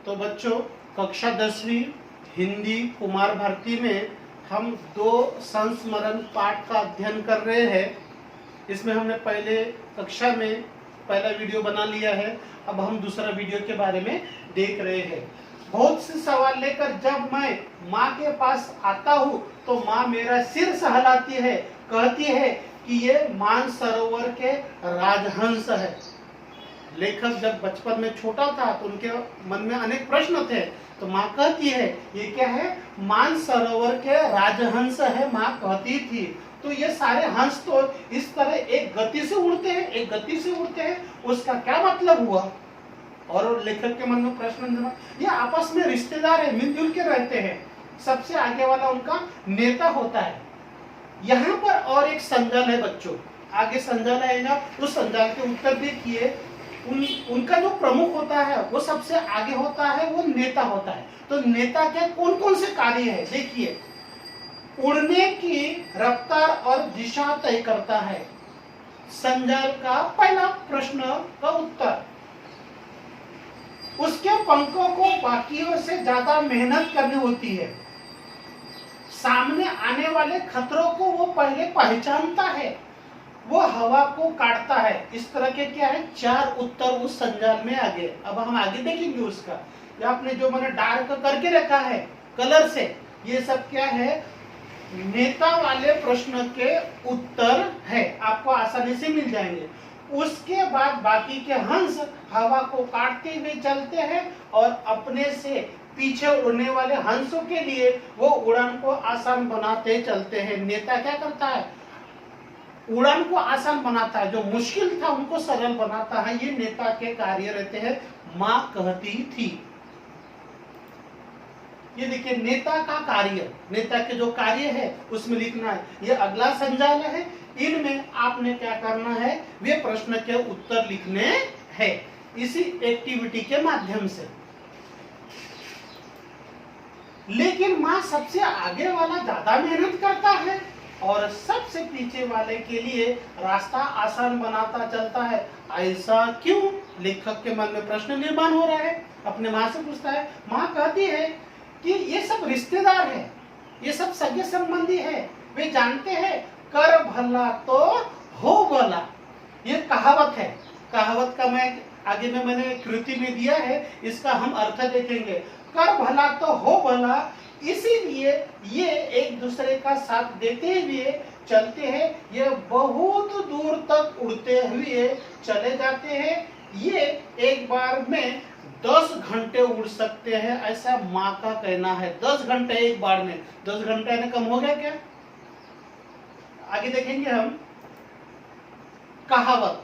तो बच्चों, कक्षा 10वीं हिंदी कुमार भारती में हम 2 संस्मरण पाठ का अध्ययन कर रहे हैं। इसमें हमने पहले कक्षा में पहला वीडियो बना लिया है, अब हम दूसरा वीडियो के बारे में देख रहे हैं। बहुत से सवाल लेकर जब मैं माँ के पास आता हूँ तो माँ मेरा सिर सहलाती है, कहती है कि ये मानसरोवर के राजहंस है। लेखक जब बचपन में छोटा था तो उनके मन में अनेक प्रश्न थे, तो माँ कहती है ये क्या है, मानसरोवर के राजहंस है, माँ कहती थी। तो ये सारे हंस तो इस तरह एक गति से उड़ते हैं, उसका क्या मतलब हुआ? और लेखक के मन में प्रश्न, ये आपस में रिश्तेदार है, मिलजुल के रहते हैं, सबसे आगे वाला उनका नेता होता है। यहाँ पर और एक संजाल है बच्चों, आगे संजाल आएगा, उस संजाल के उत्तर देखिए। उनका जो प्रमुख होता है वो सबसे आगे होता है, वो नेता होता है। तो नेता के कौन कौन से कार्य है देखिए। उड़ने की रफ्तार और दिशा तय करता है, संजाल का पहला प्रश्न का उत्तर। उसके पंखों को बाकियों से ज्यादा मेहनत करनी होती है, सामने आने वाले खतरों को वो पहले पहचानता है, वो हवा को काटता है। इस तरह के क्या है, 4 उत्तर उस संजाल में आगे। अब हम आगे देखेंगे उसका। ये आपने जो मैंने डार्क करके रखा है कलर से, ये सब क्या है, नेता वाले प्रश्न के उत्तर है, आपको आसानी से मिल जाएंगे। उसके बाद बाकी के हंस हवा को काटते हुए चलते हैं और अपने से पीछे उड़ने वाले हंसों के लिए वो उड़ान को आसान बनाते चलते हैं। नेता क्या करता है, उड़ान को आसान बनाता है, जो मुश्किल था उनको सरल बनाता है। ये नेता के कार्य रहते हैं, माँ कहती थी। ये देखिए नेता का कार्य, नेता के जो कार्य है उसमें लिखना है। ये अगला संजाल है, इनमें आपने क्या करना है, वे प्रश्न के उत्तर लिखने हैं इसी एक्टिविटी के माध्यम से। लेकिन माँ सबसे आगे वाला ज्यादा मेहनत करता है और सबसे पीछे वाले के लिए रास्ता आसान बनाता चलता है। ऐसा क्यों? लेखक के मन में प्रश्न निर्माण हो रहा है, अपने माँ से पूछता है। माँ कहती है कि ये सब रिश्तेदार है, ये सब सगे संबंधी है, वे जानते हैं कर भला तो हो भला। ये कहावत है, कहावत का मैं आगे में मैंने कृति में दिया है, इसका हम अर्थ देखेंगे। कर भला तो हो भला, इसीलिए ये एक दूसरे का साथ देते हुए चलते हैं। ये बहुत दूर तक उड़ते हुए चले जाते हैं। ये एक बार में 10 घंटे उड़ सकते हैं, ऐसा माँ का कहना है। 10 घंटे एक बार में, 10 घंटे ने कम हो गया क्या? आगे देखेंगे हम। कहावत,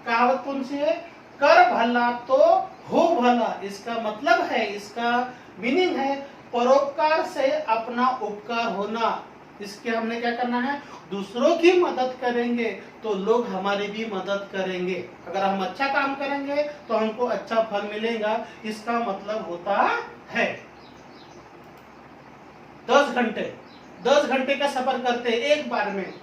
कहावत कौन सी है, कर भला तो हो भला। इसका मतलब है, इसका मीनिंग है परोपकार से अपना उपकार होना। इसके हमने क्या करना है, दूसरों की मदद करेंगे तो लोग हमारी भी मदद करेंगे। अगर हम अच्छा काम करेंगे तो हमको अच्छा फल मिलेगा, इसका मतलब होता है। 10 घंटे का सफर करते एक बार में।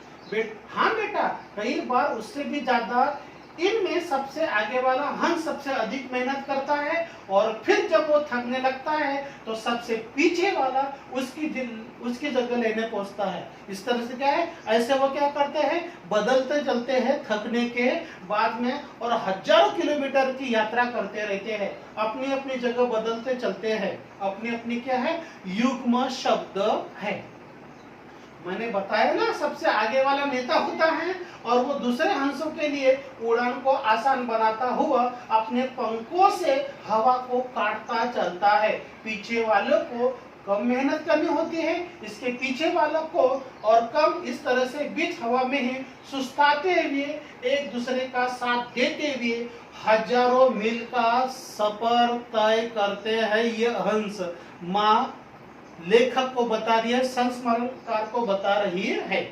हाँ बेटा, कई बार उससे भी ज्यादा। इनमें सबसे आगे वाला हंस सबसे अधिक मेहनत करता है और फिर जब वो थकने लगता है तो सबसे पीछे वाला उसकी जगह लेने पहुंचता है। इस तरह से क्या है, ऐसे वो क्या करते हैं, बदलते चलते हैं थकने के बाद में, और हजारों किलोमीटर की यात्रा करते रहते हैं, अपनी अपनी जगह बदलते चलते हैं। अपनी अपनी क्या है, युग्म शब्द है। मैंने बताया ना, सबसे आगे वाला नेता होता है और वो दूसरे हंसों के लिए उड़ान को आसान बनाता हुआ अपने पंखों से हवा को काटता चलता है। पीछे वालों को कम मेहनत करनी होती है, इसके पीछे वालों को और कम। इस तरह से बीच हवा में ही सुस्ताते हुए एक दूसरे का साथ देते हुए हजारों मील का सफर तय करते हैं ये हंस। माँ लेखक को बता रही है, संस्मरणकार को बता रही है।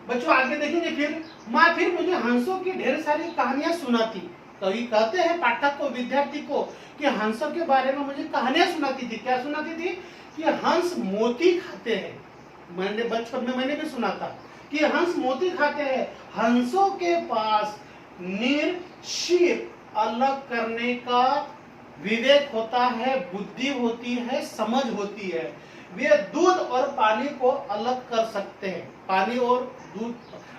बच्चों आगे देखेंगे। फिर माँ फिर मुझे हंसों की ढेर सारी कहानियां सुनाती। कवि कहते हैं पाठक को, विद्यार्थी को, कि हंसों के बारे में मुझे कहानियां सुनाती थी। क्या सुनाती थी? कि हंस मोती खाते हैं। मैंने बचपन में मैंने भी सुना था कि हंस मोती खाते हैं। हंसों के पास नीर शीर अलग करने का विवेक होता है, बुद्धि होती है, समझ होती है। वे दूध और पानी को अलग कर सकते हैं। पानी और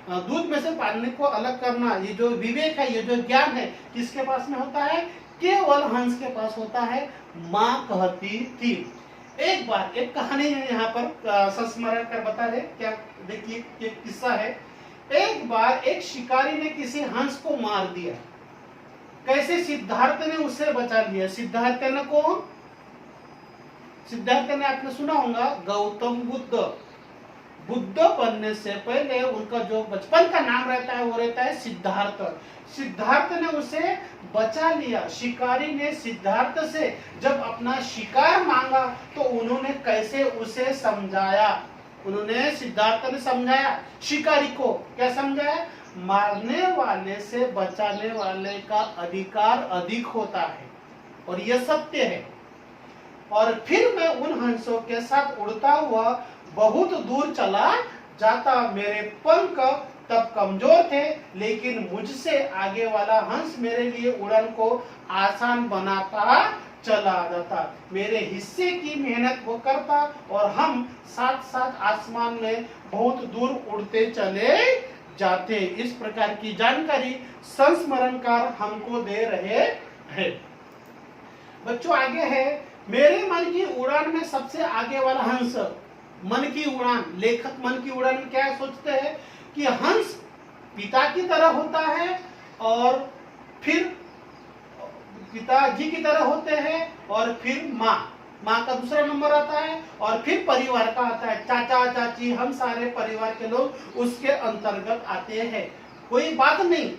दूध में से पानी को अलग करना, ये जो विवेक है, ये जो ज्ञान है, किसके पास में होता है? केवल हंस के पास होता है। माँ कहती थी। एक बार एक कहानी है यहाँ पर संस्मरण कर बता रहे क्या, देखिए एक किस्सा है। एक बार एक शिकारी ने किसी हंस को मार दिया। कैसे? सिद्धार्थ ने उसे बचा लिया। सिद्धार्थ ने कौन? सिद्धार्थ ने आपने सुना होगा गौतम बुद्ध। बुद्ध बनने से पहले उनका जो बचपन का नाम रहता है वो रहता है सिद्धार्थ। सिद्धार्थ ने उसे बचा लिया। शिकारी ने सिद्धार्थ से जब अपना शिकार मांगा तो उन्होंने कैसे उसे समझाया? उन्होंने, सिद्धार्थ ने समझाया शिकारी को, क्या समझाया? मारने वाले से बचाने वाले का अधिकार अधिक होता है और यह सत्य है। और फिर मैं उन हंसों के साथ उड़ता हुआ बहुत दूर चला जाता। मेरे पंख तब कमजोर थे, लेकिन मुझसे आगे वाला हंस मेरे लिए उड़न को आसान बनाता चला जाता। मेरे हिस्से की मेहनत वो करता और हम साथ साथ आसमान में बहुत दूर उड़ते चले जाते। इस प्रकार की जानकारी संस्मरणकार हमको दे रहे हैं। बच्चों आगे है, मेरे मन की उड़ान में सबसे आगे वाला हंस। मन की उड़ान, लेखक मन की उड़ान में क्या सोचते हैं कि हंस पिता की तरह होता है और फिर पिताजी की तरह होते हैं और फिर माँ का दूसरा नंबर आता है और फिर परिवार का आता है। चाचा चाची, हम सारे परिवार के लोग उसके अंतर्गत आते हैं। कोई बात नहीं,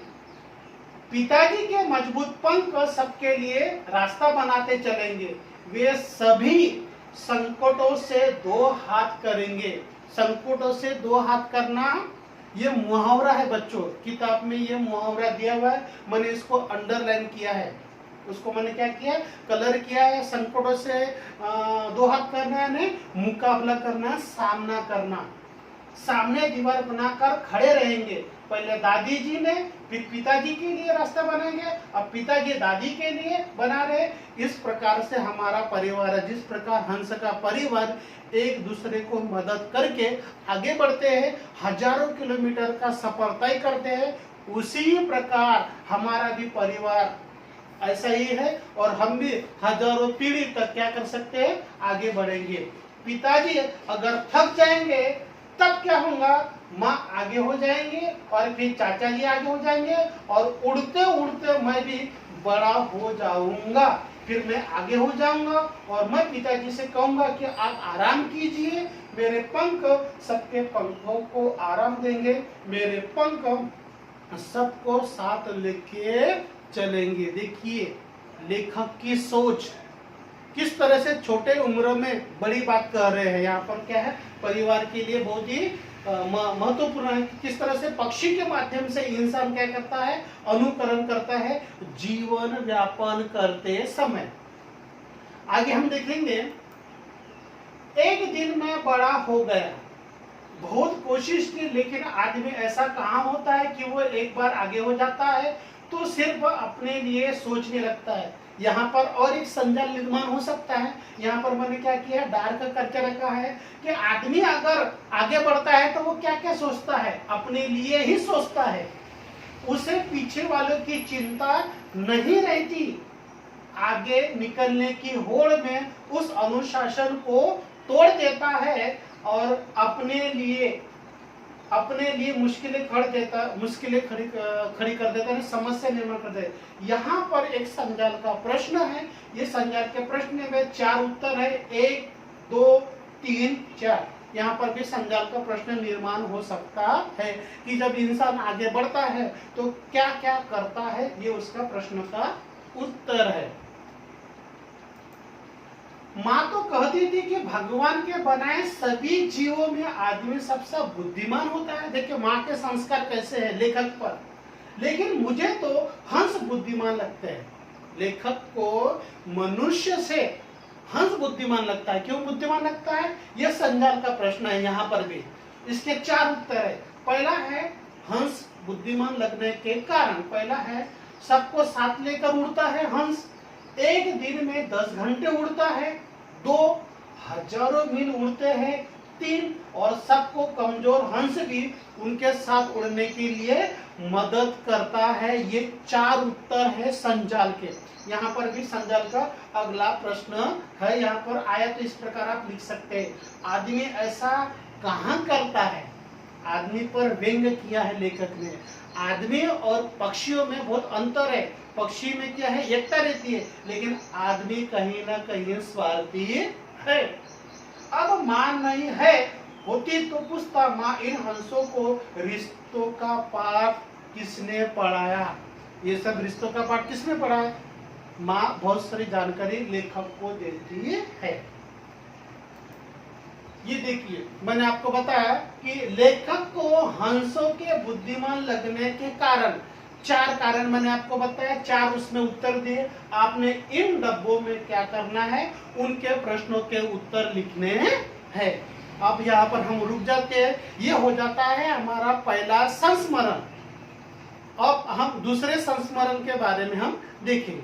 पिताजी के मजबूत पंख सबके लिए रास्ता बनाते चलेंगे। वे सभी संकटों से दो हाथ करेंगे। संकटों से दो हाथ करना ये मुहावरा है बच्चों, किताब में ये मुहावरा दिया हुआ है। मैंने इसको अंडरलाइन किया है, उसको मैंने क्या किया, कलर किया है। संकटों से दो हाथ करना है, मुकाबला करना, सामना करना। सामने दीवार बनाकर खड़े रहेंगे। पहले दादी जी ने, फिर पिताजी के लिए रास्ता बनाएंगे, अब पिताजी दादी के लिए बना रहे। इस प्रकार से हमारा परिवार है। जिस प्रकार हंस का परिवार एक दूसरे को मदद करके आगे बढ़ते हैं, हजारों किलोमीटर का सफर तय करते हैं, उसी प्रकार हमारा भी परिवार ऐसा ही है और हम भी हजारों पीढ़ी तक क्या कर सकते हैं, आगे बढ़ेंगे। पिताजी अगर थक जाएंगे तब क्या होगा, माँ आगे हो जाएंगे और फिर चाचा जी आगे हो जाएंगे और उड़ते उड़ते मैं भी बड़ा हो जाऊंगा। फिर मैं आगे हो जाऊंगा और मैं पिताजी से कहूंगा कि आप आराम कीजिए, मेरे पंख सबके पंखों को आराम देंगे, मेरे पंख सबको साथ लेके चलेंगे। देखिए लेखक की सोच किस तरह से छोटे उम्र में बड़ी बात कह रहे हैं। यहाँ पर क्या है, परिवार के लिए बहुत ही महत्वपूर्ण है। किस तरह से पक्षी के माध्यम से इंसान क्या करता है, अनुकरण करता है जीवन व्यापन करते समय। आगे हम देखेंगे, एक दिन में बड़ा हो गया, बहुत कोशिश की, लेकिन आदमी ऐसा कहाँ होता है कि वो एक बार आगे हो जाता है तो सिर्फ अपने लिए सोचने लगता है। यहाँ पर और एक संजाल निर्माण हो सकता है। यहाँ पर मैंने क्या किया, डार्क करके रखा है कि आदमी अगर आगे बढ़ता है तो वो क्या क्या सोचता है, अपने लिए ही सोचता है। उसे पीछे वालों की चिंता नहीं रहती। आगे निकलने की होड़ में उस अनुशासन को तोड़ देता है और अपने लिए मुश्किलें खड़ी कर देता है, समस्या निर्माण कर देता है। यहाँ पर एक संजाल का प्रश्न है। ये संजाल के प्रश्न में 4 उत्तर है, 1 2 3 4। यहाँ पर भी संजाल का प्रश्न निर्माण हो सकता है कि जब इंसान आगे बढ़ता है तो क्या क्या करता है, ये उसका प्रश्न का उत्तर है। माँ तो कहती थी कि भगवान के बनाए सभी जीवों में आदमी सबसे बुद्धिमान होता है। देखिए माँ के संस्कार कैसे हैं लेखक पर। लेकिन मुझे तो हंस बुद्धिमान लगते हैं। लेखक को मनुष्य से हंस बुद्धिमान लगता है। क्यों बुद्धिमान लगता है, यह संजाल का प्रश्न है। यहाँ पर भी इसके 4 उत्तर है। पहला है हंस बुद्धिमान लगने के कारण। पहला है सबको साथ लेकर उड़ता है हंस। एक दिन में 10 घंटे उड़ता है, 2 हजारों मील उड़ते हैं, 3 और सबको कमजोर हंस भी उनके साथ उड़ने के लिए मदद करता है। ये 4 उत्तर है संजाल के। यहाँ पर भी संजाल का अगला प्रश्न है, यहाँ पर आया तो इस प्रकार आप लिख सकते हैं, आदमी ऐसा कहाँ करता है। आदमी पर व्यंग किया है लेखक ने। आदमी और पक्षियों में बहुत अंतर है। पक्षी में क्या है, एकता रहती है, लेकिन आदमी कहीं ना कहीं स्वार्थी है। अब मां नहीं है होती तो पूछता, मां इन हंसों को रिश्तों का पाठ किसने पढ़ाया। ये सब रिश्तों का पाठ किसने पढ़ाया। मां बहुत सारी जानकारी लेखक को देती है। ये देखिए, मैंने आपको बताया कि लेखक को हंसों के बुद्धिमान लगने के कारण, 4 कारण मैंने आपको बताया, 4 उसमें उत्तर दिए। आपने इन डब्बों में क्या करना है, उनके प्रश्नों के उत्तर लिखने हैं। अब यहाँ पर हम रुक जाते हैं। ये हो जाता है हमारा पहला संस्मरण। अब हम दूसरे संस्मरण के बारे में हम देखेंगे।